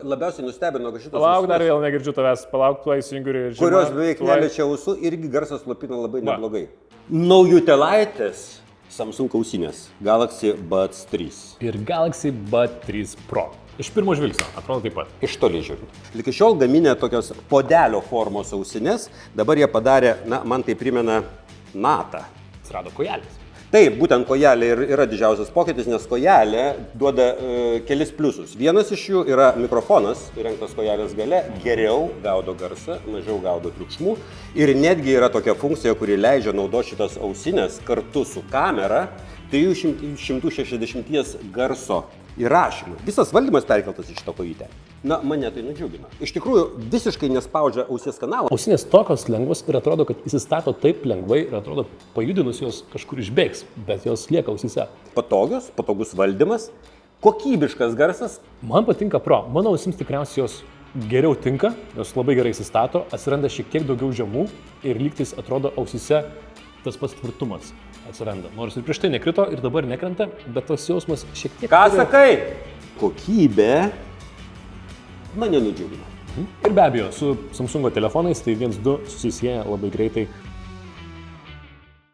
labiausiai nustebino, kad šitas... Palauk, dar vėl negirdžiu tavęs, palauk, tuo įsijungiu ir žinau. Kurios beveik neliečia ausų, irgi garsas slopina labai neblogai. Naujutėlaitės Samsung ausinės Galaxy Buds 3. Ir Galaxy Buds 3 Pro. Iš pirmo žvilgsnio, atrodo taip pat. Iš toli žiūrint. Iki šiol gaminė tokios podelio formos ausinės, dabar jie padarė, na, man tai primena natą. Atsirado kojelės. Taip, būtent kojelė ir yra didžiausias pokytis, nes kojelė duoda kelis pliusus. Vienas iš jų yra mikrofonas, įrengtas kojelės gale, geriau gaudo garsą, mažiau gaudo triukšmų. Ir netgi yra tokia funkcija, kuri leidžia naudoti šitas ausinės kartu su kamera 360 garso įrašymui. Visas valdymas perkeltas iš šito kojytę. Na, mane tai nudžiugino. Iš tikrųjų, visiškai nespaudžia ausies kanalą. Ausinės tokios lengvos ir atrodo, kad įsistato taip lengvai ir atrodo, pajudinus jos kažkur išbėgs, bet jos lieka ausyse. Patogus valdymas, kokybiškas garsas. Man patinka Pro. Mano ausims tikriausiai jos geriau tinka, jos labai gerai įsistato, atsiranda šiek tiek daugiau žemų ir lygtais atrodo ausyse tas pats tvirtumas atsiranda. Nors ir prieš tai nekrito ir dabar nekrenta, bet tas jausmas šiek tiek... Ką sakai? Kokybė mane nudžiugino. Ir be abejo, su Samsungo telefonais tai 1-2 susisieja labai greitai